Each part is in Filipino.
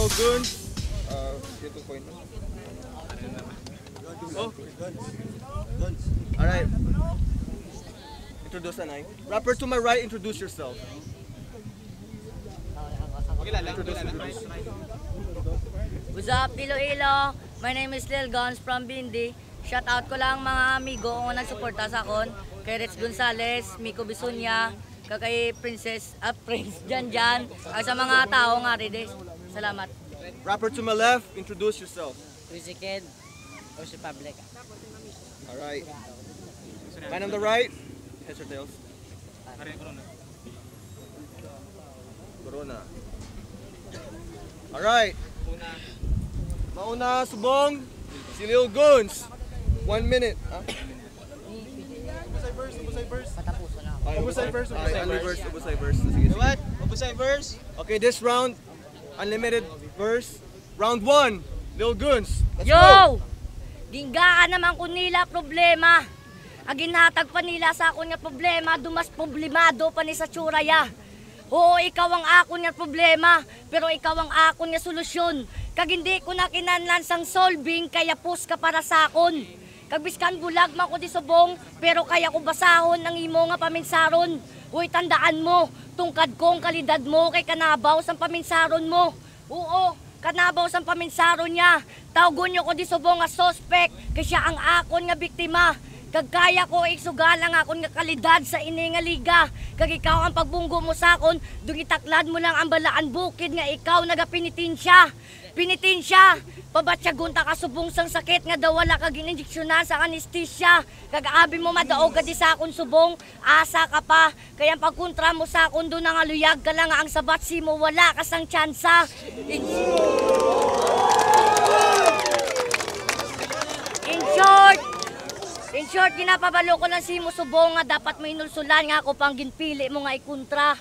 Lil Guns. Dito point. Oh. Alright. Introduce Anay. Rapper to my right, introduce yourself. What's up, Iloilo? My name is Lil Guns from Bindi. Shout out ko lang mga amigo kung nagsuporta sa akon. Kay Rich Gonzales, Miko Bisunya, kay Prince Janjan, at sa mga tao nga rin. Salamat. Rapper to my left, introduce yourself. Wizzy Kid, Ocean Public. Alright. Man on the right, heads or tails? Corona. Alright. Mauna, subong, si Lil Guns. 1 minute. Ubusay verse. What? Ubusay verse? Okay, this round, unlimited verse. Round 1, Lil Guns. Let's Yo! go! Dinggaan naman ko nila problema. Aginhatag pa nila sa akon nga problema, dumas problemado pa ni sa tsuraya. Oo, ikaw ang akon nga problema, pero ikaw ang akon nga solusyon. Kag hindi ko na kinanlan sang solving, kaya pus ka para sa akon. Kag biskan bulag man ko di subong, pero kaya ko basahon ang imo nga paminsaron. Uy, tandaan mo, tungkad kong kalidad mo kay kanabaw sang paminsaron mo. Oo, kanabaw sang paminsaron niya. Tawgon niyo ko di subong nga suspect, kay siya ang akon nga biktima. Kag kaya ko isugal ang akon nga kalidad sa ini nga liga. Kag ikaw ang pagbunggo mo sa akon, dugitaklad mo lang ang balaan bukid nga ikaw nagapinitin siya. Pinitin siya. Pabatsagun ta kasubong sang sakit nga daw wala kag injeksyonan sa anesthesia. Kag abi mo madaog ka di sa akon subong, asa ka pa. Kaya pagkontra mo sa akon do nga luyag ka lang nga ang sabat mo wala ka sang tsansa. In short, ginapabalo ko lang si mo subong nga dapat may inulsulan nga ako pang ginpili mo nga ikontra.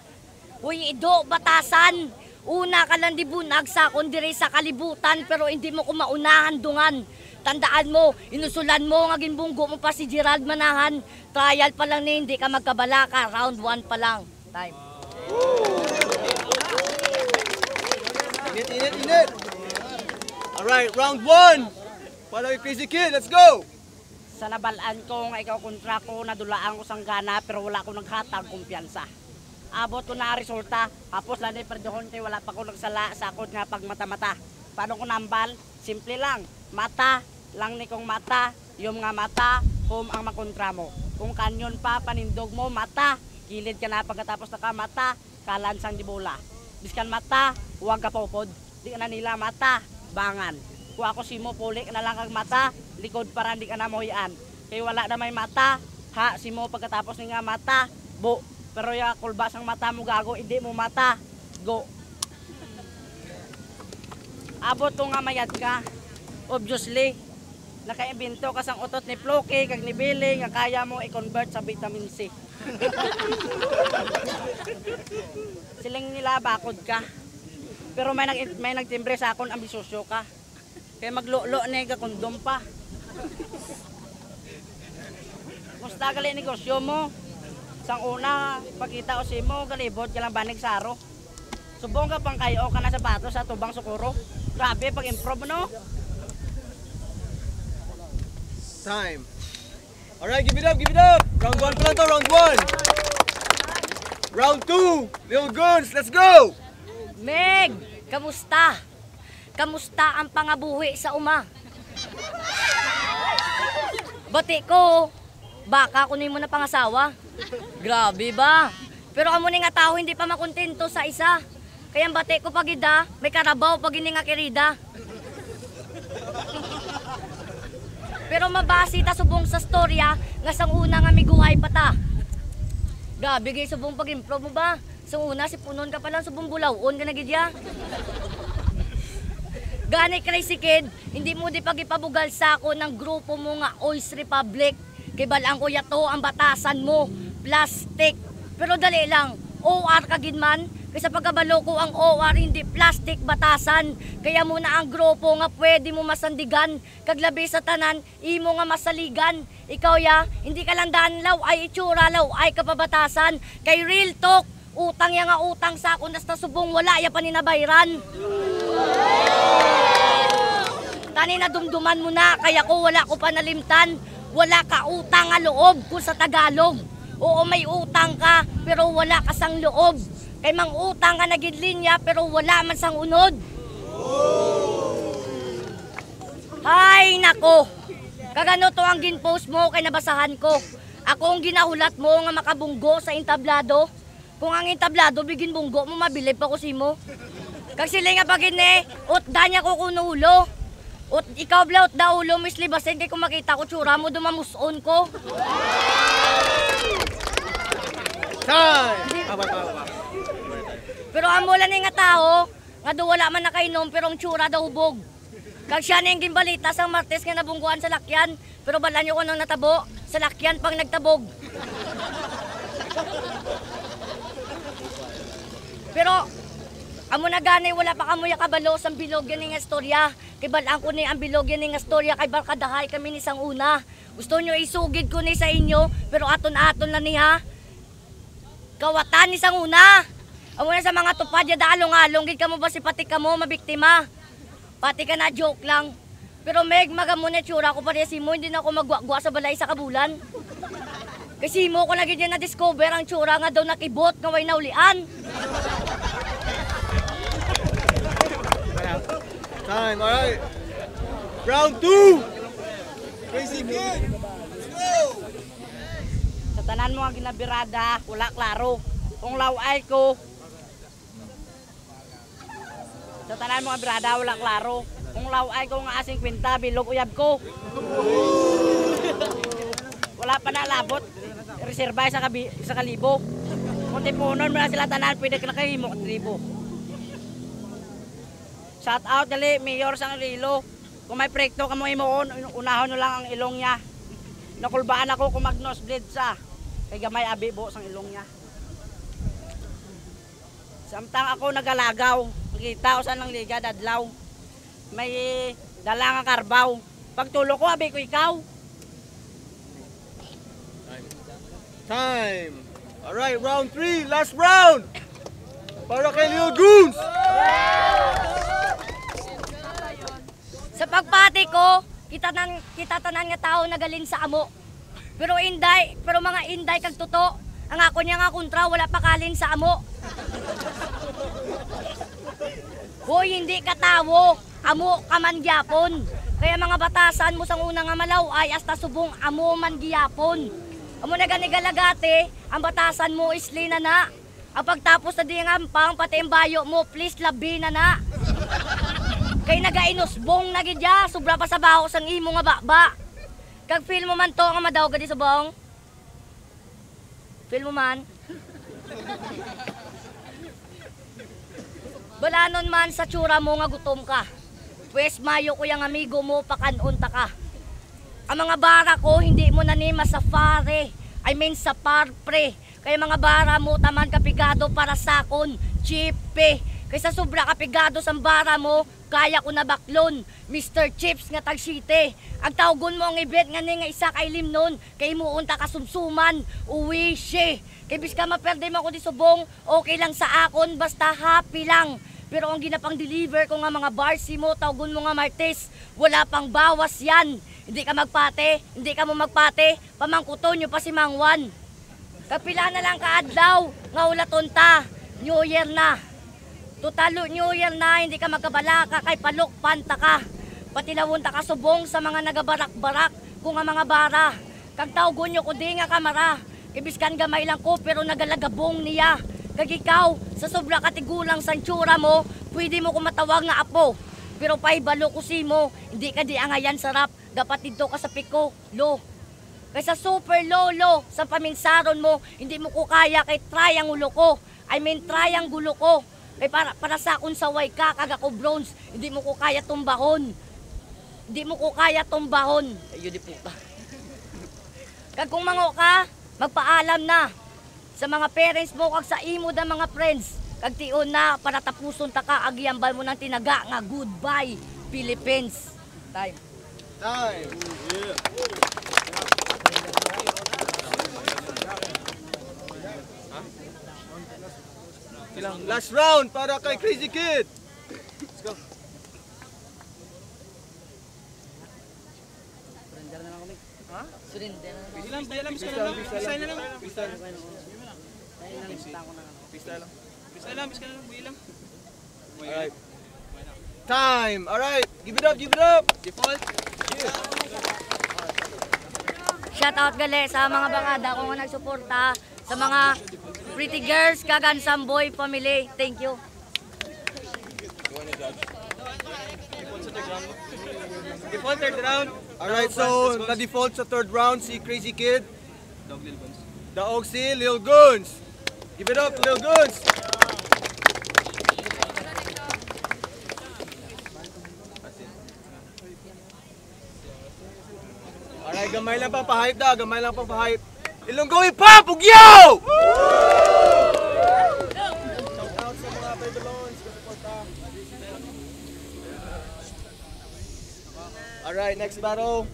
Uy, ido, batasan. Una ka lang di bunag sa akong dire sa kalibutan pero hindi mo ko maunahan dungan. Tandaan mo, inusulan mo nga ginbunggo mo pa si Gerald Manahan. Trial pa lang ni hindi ka magkabalaka, round 1 pa lang. Time. Init. Alright, round 1. Para kay Crazy Kid, let's go! Sa nabalaan ko nga ikaw kontra ko, nadulaan ko sang gana pero wala ko naghatag kumpiyansa. Abot ko na resulta, tapos lang din perdohon kay wala pa ko nagsala sa akon nga pagmata-mata. Paano ko nambal? Simple lang, mata, lang ni kong mata, yung nga mata, kung ang makontra mo. Kung kanyon pa, panindog mo, mata, kilid ka na pagkatapos na ka, mata, kalansang di bola. Biskan mata, huwag ka popod, di ka na nila mata, bangan. Kung ako si mo, pulik na lang kag mata, likod para di ka na mohian. Kaya wala na may mata, ha, si mo pagkatapos nga mata, bu. Pero ya kulbas ang mata mo gago, hindi mo mata, go. Abot ko nga mayad ka, obviously. Nakaimbento ka sang utot ni Floki, kag ni Billy, nga kaya mo i-convert sa vitamin C. Siling nila bakod ka. Pero may nagtimbre sa akon, ambisosyo ka. Kaya maglulo ni ka kondom pa. Musta gali negosyo mo? Sang una, pagkita o si mo, galibot ka lang banig saro. Subong ka pang kayo ka na sapatos sa tubang sukuro. Grabe, pag-improve, no? Time. Alright, give it up! Round 1 pa lang to, round 1! Round 2, Lil Guns, let's go! Meg, kamusta? Kamusta ang pangabuhi sa uma? Bati ko, baka kunin mo na pangasawa. Grabe ba? Pero amo ni nga tao hindi pa makontento sa isa. Kaya bati ko pagida, may karabaw pag ini nga kirida. Pero mabasi ta subong sa storya nga sang una nga miguhay pa ta. Grabe gay subong pag-improve mo ba? Sang una si punon ka pa lang subong bulawon ka na gidya. Gani Crazy Kid, hindi mo di pagipabugal sa ako ng grupo mo nga Ois Republic. Kay balang ko yato ang batasan mo, plastic. Pero dali lang, OR kagid man. Kaysa pagkabalo ko ang OR hindi plastic batasan. Kaya muna ang grupo nga pwede mo masandigan. Kaglabi sa tanan, imo nga masaligan. Ikaw ya, hindi ka lang danlaw ay itsura law ay kapabatasan. Kay real talk, utang ya nga utang sa akong nasta subong wala ya paninabayran. Tani na dumduman mo na, kaya ko wala ko panalimtan. Wala ka utang nga loob kung sa Tagalog. Oo, may utang ka, pero wala ka sang loob. Kay mang utang ka naging linya, pero wala man sang unod. Ay, nako. Kagano to ang ginpost mo kay nabasahan ko. Ako ang ginahulat mo nga makabunggo sa entablado. Kung ang entablado bigin bunggo mo, mabilib pa ko si mo. Kag sila nga bagin ut da niya ko kunulo. Ut ikaw bla ut da ulo misli basen kay kung makita ko tsura mo dumamuson ko. Time! Pero amo lang nga tao, nga do wala man nakainom pero ang tsura daw hubog. Kag siya na yung gimbalita sa Martes nga nabungguan sa lakyan, pero bala nyo ko nang natabo, sa lakyan pang nagtabog. Pero, amo na gani, wala pa kamuya kabalo sa bilog yan nga istorya. Kay balaan ko ni ang bilog yan nga istorya, kay barkadahay kami ni sang una. Gusto nyo isugid ko ni sa inyo, pero aton-aton na niha. Kawatan ni sang una. Amo na sa mga tupad, yada along-along, gid ka mo ba si pati ka mo, mabiktima. Pati ka na joke lang. Pero meg, magamon na tsura ko pa rin si mo, hindi na ako magwagwa sa balay sa kabulan. Kasi mo ko lagi din na-discover ang tsura nga daw nakibot nga way naulian. Time, alright. Round 2! Crazy Kid! Let's go! Sa tanan mo ang ginabirada, wala klaro. Kung laway ko, sa tanan mo ang birada, wala klaro. Kung laway ko nga asing kwinta, bilog uyab ko. Wala pa na labot. Reserva sa kalibo. Kung tipunon mo na sila tanan, pwede ka nakahimo ka tribo. Shout out dali, Mayor sang Lilo. Kung may prekto ka mo imoon, unahon no lang ang ilong niya. Nakulbaan ako kung mag-nosebleed sa. Kay gamay abi bo sang ilong niya. Samtang ako nagalagaw, makita ko saan ng liga dadlaw. May dala nga karbaw. Pagtulo ko, abi ko ikaw. Time! Alright, round 3, last round! Para kay Lil Goons! Sa pagpati ko, kita tanan nga tao nagalin sa amo. Pero mga inday kag tuto. Ang ako niya nga kontra, wala pa kalin sa amo. Hoy, hindi ka tawo, amo ka man gyapon. Kaya mga batasan mo sang una nga malaw ay hasta subong amo man gyapon. Amo na gani galagate, ang batasan mo isli na na. Ang pagtapos na diyang ampang, pati ang bayo mo, please labi na na. Kay nagainusbong na gidya, sobra pa sa baho sang imo nga bakba. Kag feel mo man to nga madaw gadi sa bong. Feel mo man. Balanon man sa tsura mo nga gutom ka. Pwes mayo ko yung amigo mo pakanunta ka. Ang mga bara ko hindi mo na ni masafare. I mean sa parpre. Kaya mga bara mo taman kapigado para sakon. Chipe. Kaysa sobra kapigado sa bara mo, kaya ko na baklon. Mr. Chips nga tagsite. Ang tawgon mo ang ibet nga nga isa kay limnon. Kay muunta ka sumsuman. Uwi siya. Kay bis ka maperde mo ako di subong, okay lang sa akon, basta happy lang. Pero ang ginapang deliver ko nga mga barsi mo, tawgon mo nga Martes, wala pang bawas yan. Hindi ka magpate, hindi ka mo magpate, pamangkuton nyo pa si Mangwan. Kapila na lang kaadlaw, nga ulaton ta, New Year na. Tutalo New Year na, hindi ka magkabalaka, kay palok panta ka. Patilawon ta ka subong sa mga nagabarak-barak, kung nga mga bara. Kag tawgon nyo ko di nga kamara, ibiskan gamay lang ko pero nagalagabong niya. Kag ikaw, sa sobra katigulang sa tsura mo, pwede mo ko matawag nga apo. Pero paibalo ko si mo, hindi ka di angayan sarap, dapat dito ka sa piko, lo. Kaysa super lolo, sa paminsaron mo, hindi mo ko kaya kay triangulo ko. I mean triangulo ko. Kay para sa akong saway ka, kag ako bronze, hindi mo ko kaya tumbahon. Hindi mo ko kaya tumbahon. Ayun di puta. Kag kung mango ka, magpaalam na sa mga parents mo kag sa imo da mga friends. Kag tion na para tapuson ta ka agyambal mo ng tinaga nga goodbye Philippines. Time. Time. Yeah. Last round para kay Crazy Kid. Let's go. Alright. Time. Alright. Give it up, give it up. Default. Shout out gali sa mga bangada kung nagsuporta sa mga pretty girls, Kagansang Boy family. Thank you. Default third round. Alright, so na-default sa third round si Crazy Kid. Daog si Lil Guns. Give it up, Lil Guns. Alright, gamay lang pang pa-hype da, gamay lang pang pa-hype. Ilonggo Hip-Hop, Ugyaw! Shout out sa mga Babylons, kasuporta. Alright, next battle.